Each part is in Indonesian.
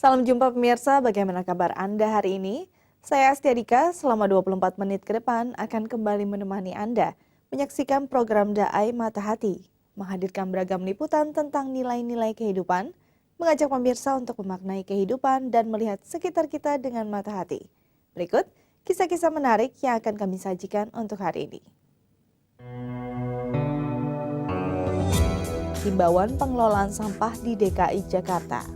Salam jumpa pemirsa, bagaimana kabar Anda hari ini? Saya Astiadika, selama 24 menit ke depan akan kembali menemani Anda menyaksikan program Daai Mata Hati, menghadirkan beragam liputan tentang nilai-nilai kehidupan, mengajak pemirsa untuk memaknai kehidupan dan melihat sekitar kita dengan mata hati. Berikut kisah-kisah menarik yang akan kami sajikan untuk hari ini. Himbauan pengelolaan sampah di DKI Jakarta.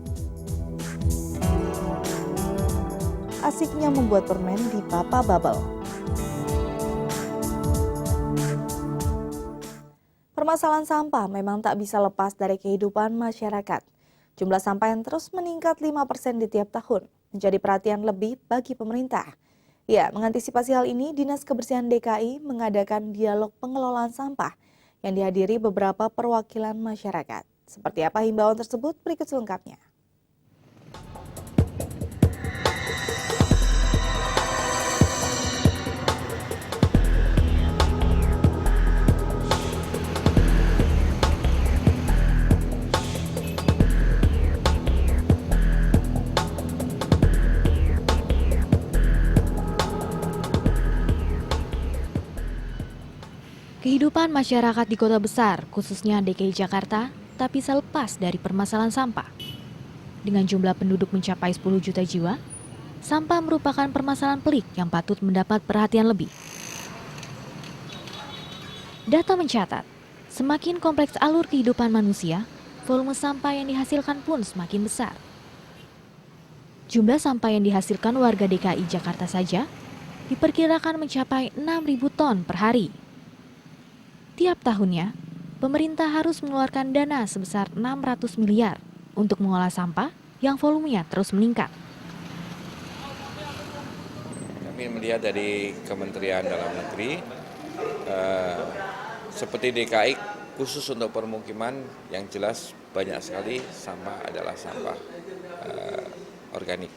Asiknya membuat permen di Papa Bubble. Permasalahan sampah memang tak bisa lepas dari kehidupan masyarakat. Jumlah sampah yang terus meningkat 5% di tiap tahun menjadi perhatian lebih bagi pemerintah. Ya, mengantisipasi hal ini, Dinas Kebersihan DKI mengadakan dialog pengelolaan sampah yang dihadiri beberapa perwakilan masyarakat. Seperti apa himbauan tersebut? Berikut selengkapnya. Kehidupan masyarakat di kota besar, khususnya DKI Jakarta, tak bisa lepas dari permasalahan sampah. Dengan jumlah penduduk mencapai 10 juta jiwa, sampah merupakan permasalahan pelik yang patut mendapat perhatian lebih. Data mencatat, semakin kompleks alur kehidupan manusia, volume sampah yang dihasilkan pun semakin besar. Jumlah sampah yang dihasilkan warga DKI Jakarta saja diperkirakan mencapai 6.000 ton per hari. Tiap tahunnya, pemerintah harus mengeluarkan dana sebesar 600 miliar untuk mengolah sampah yang volumenya terus meningkat. Kami melihat dari Kementerian Dalam Negeri, seperti DKI khusus untuk permukiman yang jelas banyak sekali sampah adalah sampah organik.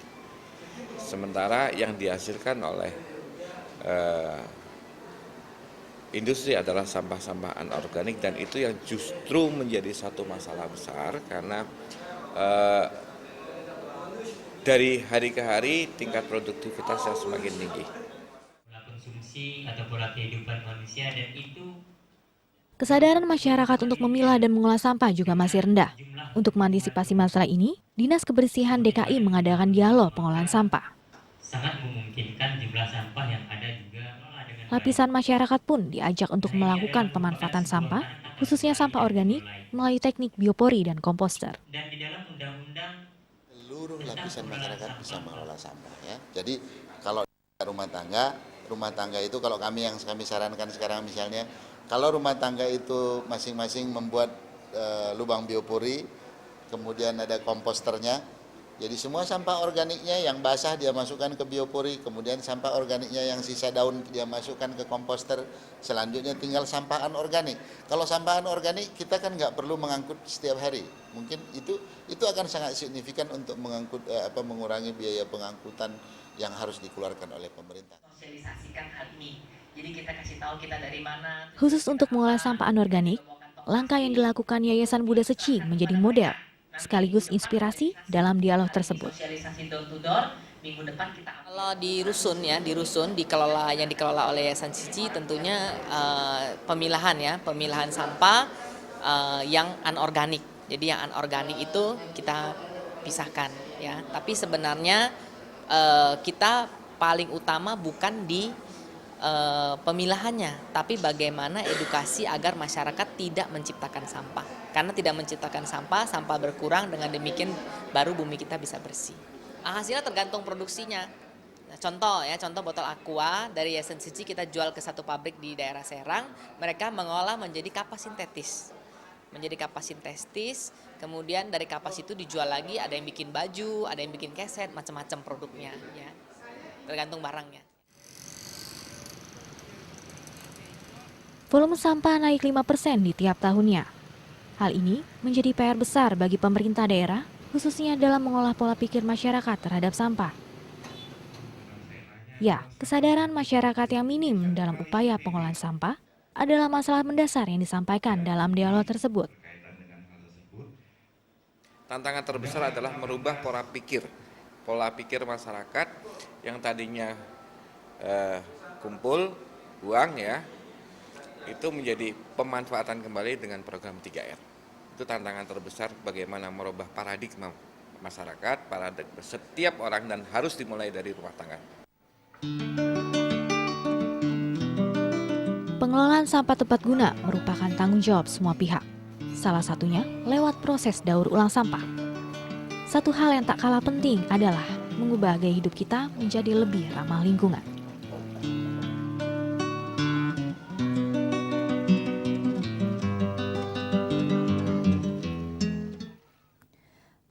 Sementara yang dihasilkan oleh industri adalah sampah-sampah anorganik, dan itu yang justru menjadi satu masalah besar karena dari hari ke hari tingkat produktivitas yang semakin tinggi. Pola konsumsi atau pola kehidupan manusia, dan itu Kesadaran masyarakat untuk memilah dan mengolah sampah juga masih rendah. Untuk mengantisipasi masalah ini, Dinas Kebersihan DKI mengadakan dialog pengolahan sampah. sangat memungkinkan jumlah sampah yang ada juga dengan Lapisan masyarakat pun diajak untuk melakukan pemanfaatan sampah, khususnya sampah organik, melalui teknik biopori dan komposter. dan di dalam undang-undang Seluruh lapisan masyarakat bisa mengelola sampah ya. Jadi kalau rumah tangga itu kalau kami sarankan sekarang misalnya, kalau rumah tangga itu masing-masing membuat lubang biopori, kemudian ada komposternya. Jadi semua sampah organiknya yang basah dia masukkan ke biopori, kemudian sampah organiknya yang sisa daun dia masukkan ke komposter, selanjutnya tinggal sampah anorganik. Kalau sampah anorganik kita kan nggak perlu mengangkut setiap hari, mungkin itu akan sangat signifikan untuk mengurangi biaya pengangkutan yang harus dikeluarkan oleh pemerintah. Sosialisasikan hal ini, jadi kita kasih tahu kita dari mana. Khusus untuk mengolah sampah anorganik, langkah yang dilakukan Yayasan Buddha Seci menjadi model, sekaligus inspirasi dalam dialog tersebut. Sosialisasi door to door, minggu depan kita. Kalau di rusun yang dikelola oleh Yayasan Seci tentunya pemilahan sampah yang anorganik. Jadi yang anorganik itu kita pisahkan ya. Tapi sebenarnya kita paling utama bukan di pemilahannya, tapi bagaimana edukasi agar masyarakat tidak menciptakan sampah. Karena tidak menciptakan sampah berkurang, dengan demikian baru bumi kita bisa bersih. Hasilnya tergantung produksinya. Nah, contoh botol Aqua dari Yayasan Seci kita jual ke satu pabrik di daerah Serang, mereka mengolah menjadi kapas sintetis. Kemudian dari kapas itu dijual lagi, ada yang bikin baju, ada yang bikin keset, macam-macam produknya ya. Tergantung barangnya. Volume sampah naik 5% di tiap tahunnya. Hal ini menjadi PR besar bagi pemerintah daerah, khususnya dalam mengolah pola pikir masyarakat terhadap sampah. Ya, kesadaran masyarakat yang minim dalam upaya pengolahan sampah adalah masalah mendasar yang disampaikan dalam dialog tersebut. tantangan terbesar adalah merubah pola pikir masyarakat yang tadinya kumpul uang ya, itu menjadi pemanfaatan kembali dengan program 3R. Itu tantangan terbesar, bagaimana merubah paradigma masyarakat, paradigma setiap orang, dan harus dimulai dari rumah tangga. Pengelolaan sampah tepat guna merupakan tanggung jawab semua pihak. Salah satunya lewat proses daur ulang sampah. Satu hal yang tak kalah penting adalah mengubah gaya hidup kita menjadi lebih ramah lingkungan.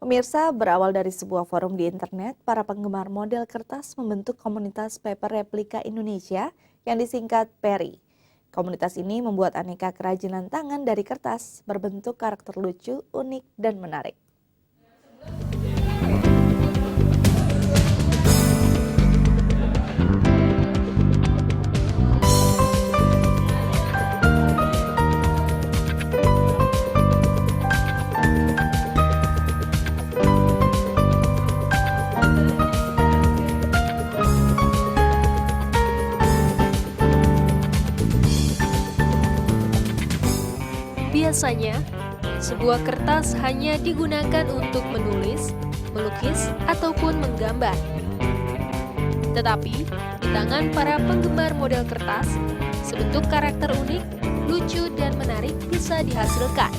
Pemirsa, berawal dari sebuah forum di internet, para penggemar model kertas membentuk komunitas Paper Replika Indonesia yang disingkat PERI. Komunitas ini membuat aneka kerajinan tangan dari kertas berbentuk karakter lucu, unik, dan menarik. Biasanya, sebuah kertas hanya digunakan untuk menulis, melukis, ataupun menggambar. Tetapi, di tangan para penggemar model kertas, sebentuk karakter unik, lucu, dan menarik bisa dihasilkan.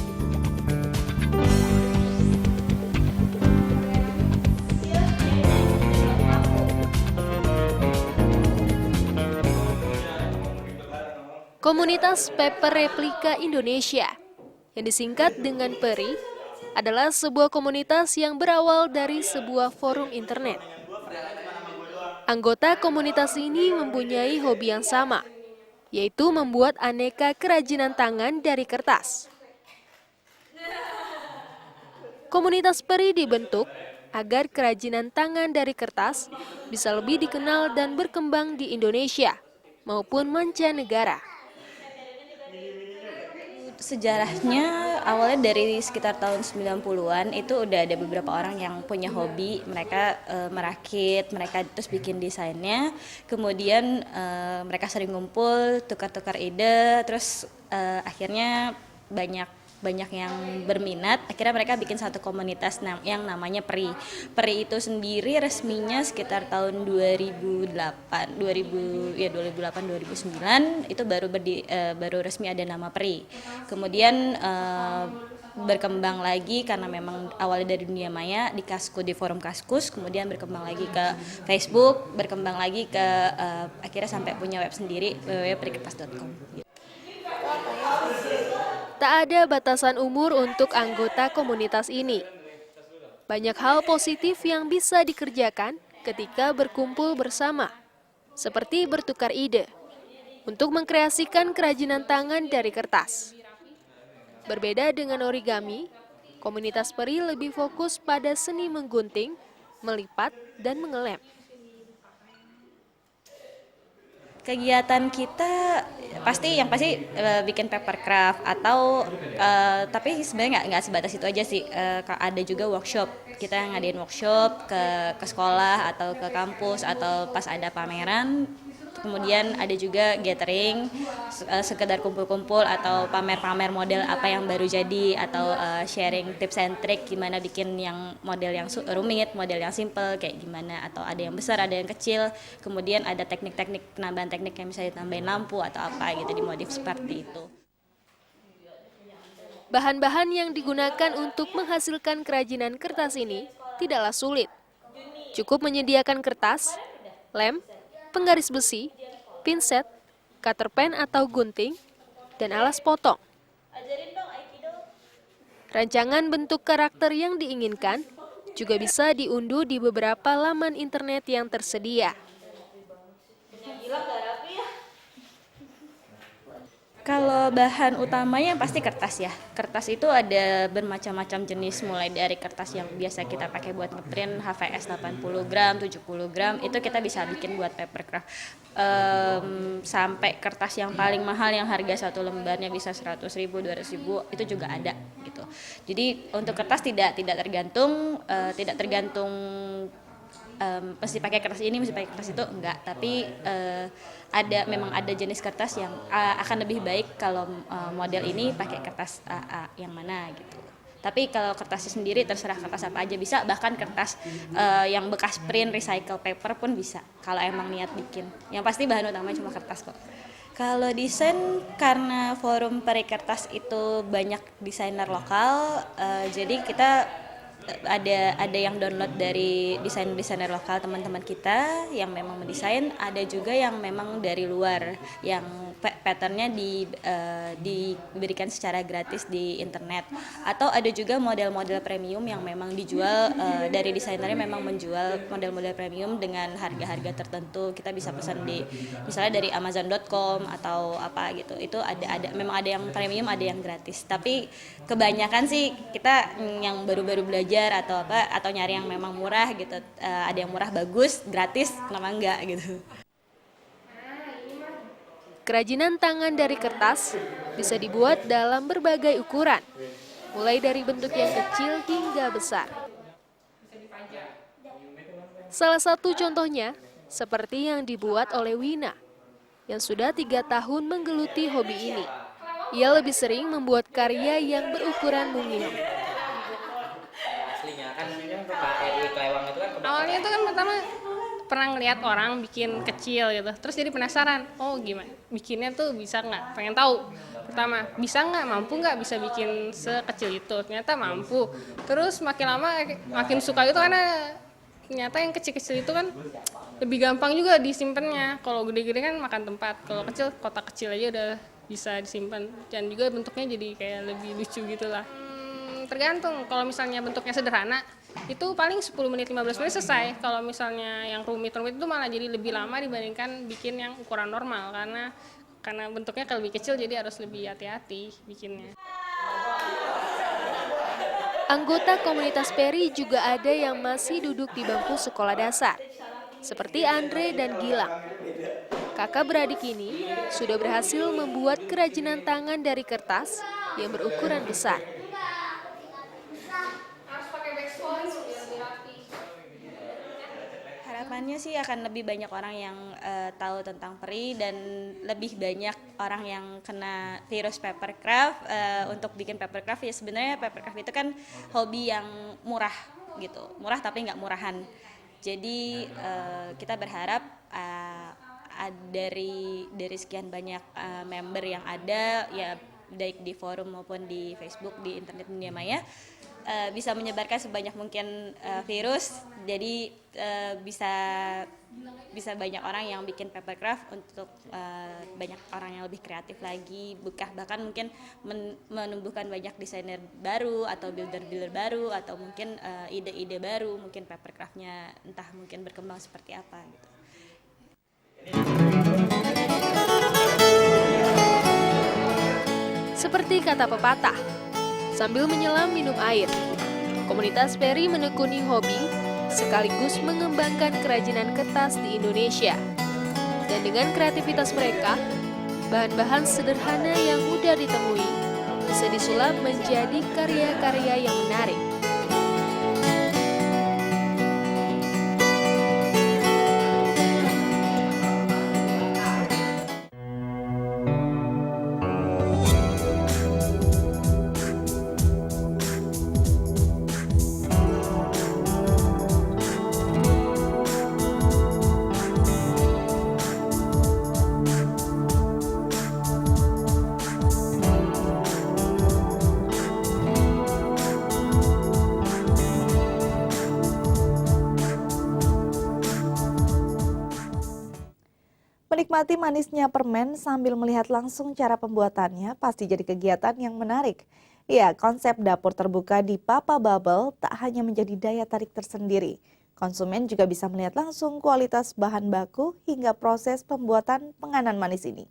Komunitas Paper Replika Indonesia yang disingkat dengan PERI adalah sebuah komunitas yang berawal dari sebuah forum internet. Anggota komunitas ini mempunyai hobi yang sama, yaitu membuat aneka kerajinan tangan dari kertas. Komunitas PERI dibentuk agar kerajinan tangan dari kertas bisa lebih dikenal dan berkembang di Indonesia maupun mancanegara. Sejarahnya awalnya dari sekitar tahun 90-an itu udah ada beberapa orang yang punya hobi, mereka merakit, mereka terus bikin desainnya, kemudian mereka sering ngumpul, tukar-tukar ide, terus akhirnya banyak yang berminat, akhirnya mereka bikin satu komunitas yang namanya PERI. PERI itu sendiri resminya sekitar tahun 2009 itu baru resmi ada nama PERI. Kemudian berkembang lagi karena memang awalnya dari dunia maya di forum Kaskus, kemudian berkembang lagi ke Facebook, berkembang lagi ke akhirnya sampai punya web sendiri www.perikertas.com. Tak ada batasan umur untuk anggota komunitas ini. Banyak hal positif yang bisa dikerjakan ketika berkumpul bersama, seperti bertukar ide untuk mengkreasikan kerajinan tangan dari kertas. Berbeda dengan origami, komunitas PERI lebih fokus pada seni menggunting, melipat, dan mengelem. Kegiatan kita pasti bikin paper craft atau tapi sebenarnya nggak sebatas itu aja sih. Ada juga workshop, kita ngadain workshop ke sekolah atau ke kampus atau pas ada pameran. Kemudian ada juga gathering, sekedar kumpul-kumpul atau pamer-pamer model apa yang baru jadi atau sharing tips and trick gimana bikin yang model yang rumit, model yang simple kayak gimana, atau ada yang besar, ada yang kecil. Kemudian ada teknik-teknik penambahan teknik yang bisa ditambahin lampu atau apa gitu, dimodif seperti itu. Bahan-bahan yang digunakan untuk menghasilkan kerajinan kertas ini tidaklah sulit. Cukup menyediakan kertas, lem, penggaris besi, pinset, cutter pen atau gunting, dan alas potong. Rancangan bentuk karakter yang diinginkan juga bisa diunduh di beberapa laman internet yang tersedia. Kalau bahan utamanya pasti kertas ya. Kertas itu ada bermacam-macam jenis, mulai dari kertas yang biasa kita pakai buat ngeprint HVS 80 gram, 70 gram, itu kita bisa bikin buat papercraft. Sampai kertas yang paling mahal yang harga satu lembarnya bisa 100.000, 200.000, itu juga ada gitu. Jadi untuk kertas tidak tergantung mesti pakai kertas ini, mesti pakai kertas itu, enggak. Tapi memang ada jenis kertas yang akan lebih baik kalau model ini pakai kertas AA yang mana gitu. Tapi kalau kertasnya sendiri terserah kertas apa aja bisa, bahkan kertas yang bekas print recycle paper pun bisa kalau emang niat bikin. Yang pasti bahan utamanya cuma kertas kok. Kalau desain, karena forum peri kertas itu banyak desainer lokal, jadi kita ada yang download dari desainer lokal teman-teman kita yang memang mendesain, ada juga yang memang dari luar yang patternnya diberikan secara gratis di internet, atau ada juga model-model premium yang memang dijual dari desainernya, memang menjual model-model premium dengan harga-harga tertentu. Kita bisa pesan di misalnya dari Amazon.com atau apa gitu. Itu memang ada yang premium, ada yang gratis. Tapi kebanyakan sih kita yang baru-baru belajar atau nyari yang memang murah gitu. Ada yang murah bagus, gratis, kenapa enggak gitu. Kerajinan tangan dari kertas bisa dibuat dalam berbagai ukuran, mulai dari bentuk yang kecil hingga besar. Salah satu contohnya seperti yang dibuat oleh Wina, yang sudah 3 tahun menggeluti hobi ini. Ia lebih sering membuat karya yang berukuran mungil. Awalnya itu kan pertama pernah ngeliat orang bikin kecil gitu, terus jadi penasaran, oh gimana bikinnya tuh, bisa nggak, pengen tahu. Pertama, bisa nggak, mampu nggak bisa bikin sekecil itu, ternyata mampu. Terus makin lama makin suka itu, karena ternyata yang kecil-kecil itu kan lebih gampang juga disimpannya. Kalau gede-gede kan makan tempat, kalau kecil, kotak kecil aja udah bisa disimpan, dan juga bentuknya jadi kayak lebih lucu gitu lah. Tergantung, kalau misalnya bentuknya sederhana itu paling 10 menit 15 menit selesai. Kalau misalnya yang rumit-rumit itu malah jadi lebih lama dibandingkan bikin yang ukuran normal, karena bentuknya lebih kecil, jadi harus lebih hati-hati bikinnya. Anggota komunitas Peri juga ada yang masih duduk di bangku sekolah dasar, seperti Andre dan Gilang. Kakak beradik ini sudah berhasil membuat kerajinan tangan dari kertas yang berukuran besar. Harapannya sih akan lebih banyak orang yang tahu tentang peri, dan lebih banyak orang yang kena virus papercraft untuk bikin papercraft. Ya sebenarnya papercraft itu kan hobi yang murah gitu, murah tapi nggak murahan. Jadi kita berharap dari sekian banyak member yang ada, ya baik di forum maupun di Facebook, di internet dunia maya, bisa menyebarkan sebanyak mungkin virus. Jadi bisa banyak orang yang bikin papercraft, untuk banyak orang yang lebih kreatif lagi, bahkan mungkin menumbuhkan banyak desainer baru atau builder baru, atau mungkin ide-ide baru, mungkin papercraftnya entah mungkin berkembang seperti apa gitu. Seperti kata pepatah, sambil menyelam minum air, komunitas Peri menekuni hobi sekaligus mengembangkan kerajinan kertas di Indonesia. Dan dengan kreativitas mereka, bahan-bahan sederhana yang mudah ditemui bisa disulap menjadi karya-karya yang menarik. Menikmati manisnya permen sambil melihat langsung cara pembuatannya pasti jadi kegiatan yang menarik. Ya, konsep dapur terbuka di Papa Bubble tak hanya menjadi daya tarik tersendiri. Konsumen juga bisa melihat langsung kualitas bahan baku hingga proses pembuatan penganan manis ini.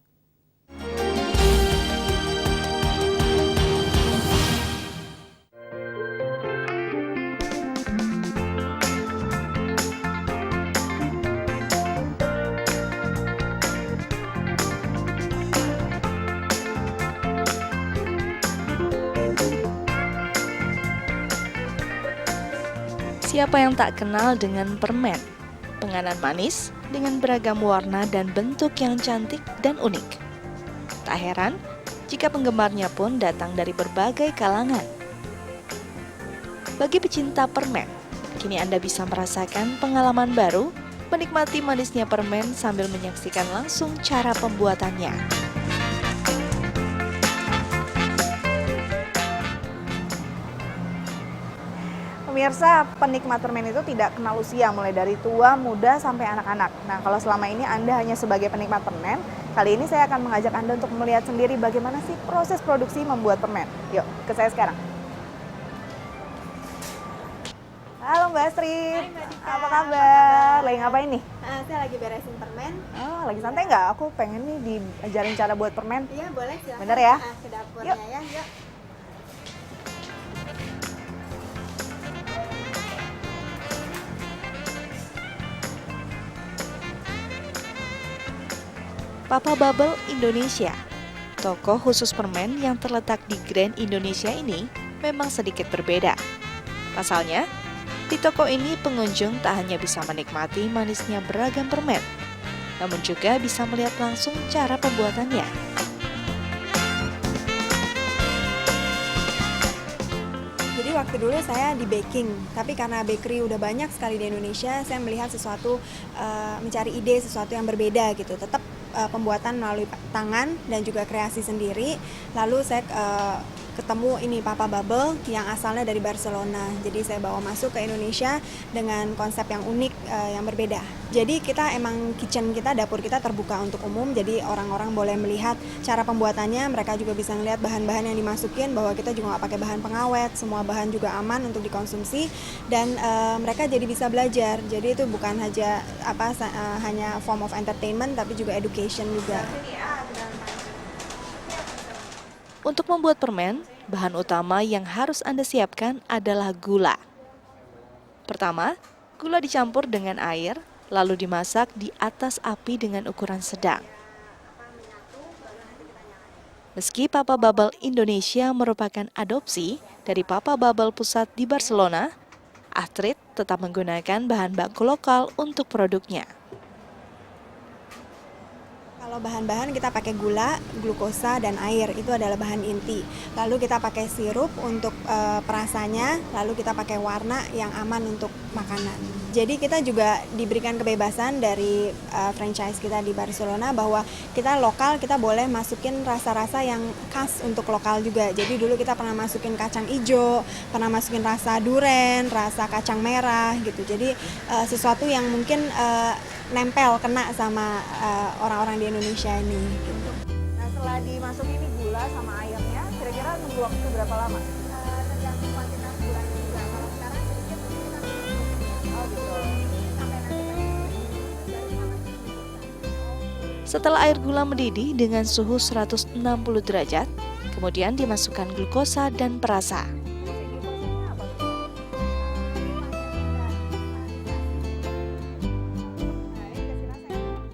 Siapa yang tak kenal dengan permen? Penganan manis dengan beragam warna dan bentuk yang cantik dan unik. Tak heran jika penggemarnya pun datang dari berbagai kalangan. Bagi pecinta permen, kini Anda bisa merasakan pengalaman baru menikmati manisnya permen sambil menyaksikan langsung cara pembuatannya. Pemirsa, penikmat permen itu tidak kenal usia, mulai dari tua, muda, sampai anak-anak. Nah, kalau selama ini Anda hanya sebagai penikmat permen, kali ini saya akan mengajak Anda untuk melihat sendiri bagaimana sih proses produksi membuat permen. Yuk, ke saya sekarang. Halo Mbak Astrid, apa kabar? Lagi ngapain nih? Saya lagi beresin permen. Oh, lagi santai nggak? Aku pengen nih diajarin cara buat permen. Iya, boleh silakan. Bener ya? Ke dapurnya Yuk. ya, yuk. Papa Bubble Indonesia. Toko khusus permen yang terletak di Grand Indonesia ini memang sedikit berbeda. Pasalnya, di toko ini pengunjung tak hanya bisa menikmati manisnya beragam permen, namun juga bisa melihat langsung cara pembuatannya. Jadi waktu dulu saya di baking, tapi karena bakery udah banyak sekali di Indonesia, saya melihat sesuatu, mencari ide sesuatu yang berbeda gitu. Tetap pembuatan melalui tangan dan juga kreasi sendiri. Lalu saya ketemu ini Papa Bubble yang asalnya dari Barcelona. Jadi saya bawa masuk ke Indonesia dengan konsep yang unik, yang berbeda. Jadi kita emang kitchen kita, dapur kita terbuka untuk umum. Jadi orang-orang boleh melihat cara pembuatannya. Mereka juga bisa melihat bahan-bahan yang dimasukin, bahwa kita juga nggak pakai bahan pengawet. Semua bahan juga aman untuk dikonsumsi. Dan mereka jadi bisa belajar. Jadi itu bukan hanya form of entertainment, tapi juga education juga. Untuk membuat permen, bahan utama yang harus Anda siapkan adalah gula. Pertama, gula dicampur dengan air, lalu dimasak di atas api dengan ukuran sedang. Meski Papa Bubble Indonesia merupakan adopsi dari Papa Bubble pusat di Barcelona, Astrid tetap menggunakan bahan baku lokal untuk produknya. Kalau bahan-bahan kita pakai gula, glukosa, dan air, itu adalah bahan inti. Lalu kita pakai sirup untuk perasanya, lalu kita pakai warna yang aman untuk makanan. Jadi kita juga diberikan kebebasan dari franchise kita di Barcelona bahwa kita lokal, kita boleh masukin rasa-rasa yang khas untuk lokal juga. Jadi dulu kita pernah masukin kacang hijau, pernah masukin rasa duren, rasa kacang merah gitu. Jadi sesuatu yang mungkin nempel, kena sama orang-orang di Indonesia ini. Gitu. Nah, setelah dimasukin ini gula sama airnya, kira-kira nunggu waktu berapa lama? Tergantung kuantitas gulanya juga. Kalau sekarang sedikit, Oh gitu. sampai nanti Setelah air gula mendidih dengan suhu 160 derajat, kemudian dimasukkan glukosa dan perasa.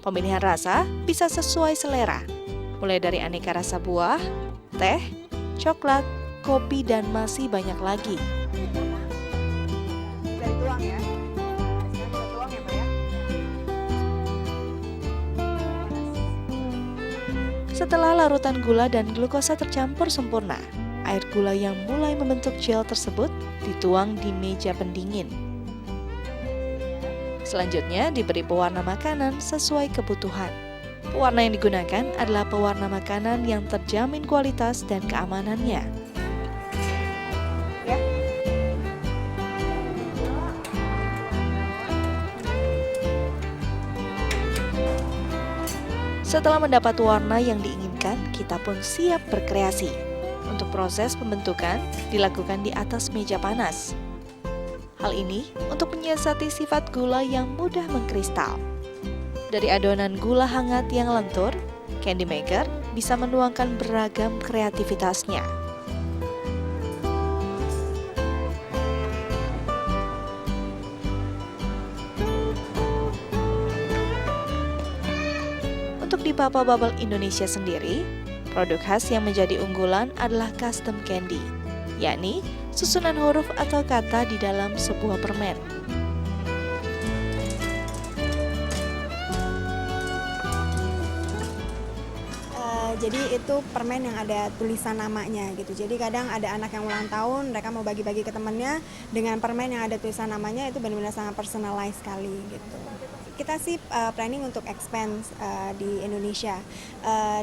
Pemilihan rasa bisa sesuai selera, mulai dari aneka rasa buah, teh, coklat, kopi, dan masih banyak lagi. Dari tuang ya. Sekarang kita tuang ya, Mbak ya. Setelah larutan gula dan glukosa tercampur sempurna, air gula yang mulai membentuk gel tersebut dituang di meja pendingin. Selanjutnya diberi pewarna makanan sesuai kebutuhan. Pewarna yang digunakan adalah pewarna makanan yang terjamin kualitas dan keamanannya. Ya. Setelah mendapat warna yang diinginkan, kita pun siap berkreasi. Untuk proses pembentukan dilakukan di atas meja panas. Hal ini untuk menyiasati sifat gula yang mudah mengkristal. Dari adonan gula hangat yang lentur, candy maker bisa menuangkan beragam kreativitasnya. Untuk di Papa Bubble Indonesia sendiri, produk khas yang menjadi unggulan adalah custom candy, yakni susunan huruf atau kata di dalam sebuah permen. Jadi itu permen yang ada tulisan namanya gitu. Jadi kadang ada anak yang ulang tahun, mereka mau bagi-bagi ke temannya dengan permen yang ada tulisan namanya, itu benar-benar sangat personalized sekali gitu. Kita sih planning untuk expand di Indonesia,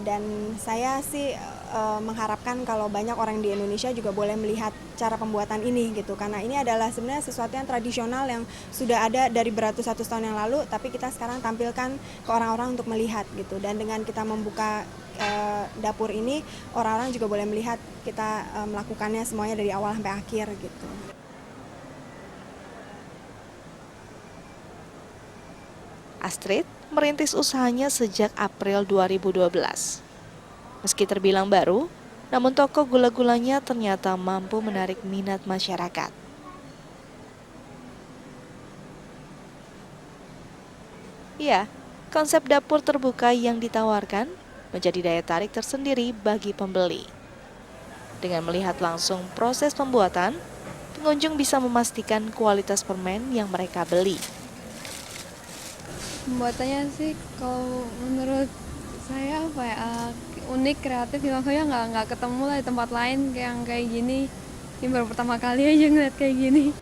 dan saya sih mengharapkan kalau banyak orang di Indonesia juga boleh melihat cara pembuatan ini gitu, karena ini adalah sebenarnya sesuatu yang tradisional yang sudah ada dari beratus-ratus tahun yang lalu, tapi kita sekarang tampilkan ke orang-orang untuk melihat gitu. Dan dengan kita membuka dapur ini, orang-orang juga boleh melihat kita melakukannya semuanya dari awal sampai akhir gitu. Astrid merintis usahanya sejak April 2012. Meski terbilang baru, namun toko gula-gulanya ternyata mampu menarik minat masyarakat. Ya, konsep dapur terbuka yang ditawarkan menjadi daya tarik tersendiri bagi pembeli. Dengan melihat langsung proses pembuatan, pengunjung bisa memastikan kualitas permen yang mereka beli. Pembuatannya sih kalau menurut saya unik, kreatif, makanya nggak ketemu lah di tempat lain yang kayak gini. Ini baru pertama kali aja ngeliat kayak gini.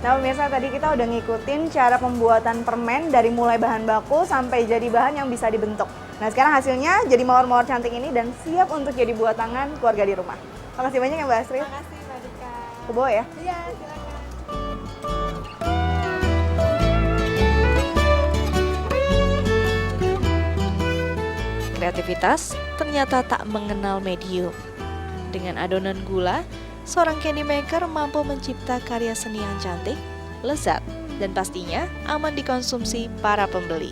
Nah pemirsa, tadi kita udah ngikutin cara pembuatan permen dari mulai bahan baku sampai jadi bahan yang bisa dibentuk. Nah sekarang hasilnya jadi mawar-mawar cantik ini dan siap untuk jadi buat tangan keluarga di rumah. Makasih banyak ya Mbak Astrid. Makasih Mbak Dika. Kebawa ya. Iya, silakan. Kreativitas ternyata tak mengenal medium. Dengan adonan gula, seorang candy maker mampu mencipta karya seni yang cantik, lezat, dan pastinya aman dikonsumsi para pembeli.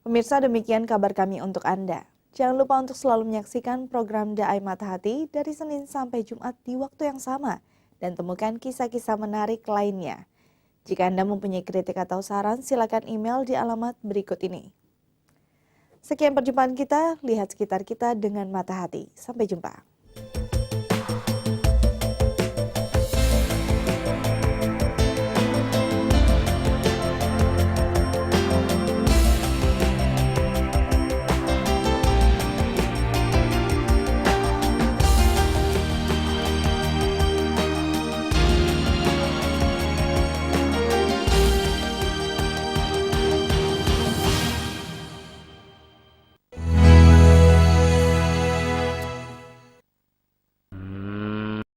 Pemirsa, demikian kabar kami untuk Anda. Jangan lupa untuk selalu menyaksikan program Daai Mata Hati dari Senin sampai Jumat di waktu yang sama dan temukan kisah-kisah menarik lainnya. Jika Anda mempunyai kritik atau saran, silakan email di alamat berikut ini. Sekian perjumpaan kita, lihat sekitar kita dengan mata hati. Sampai jumpa.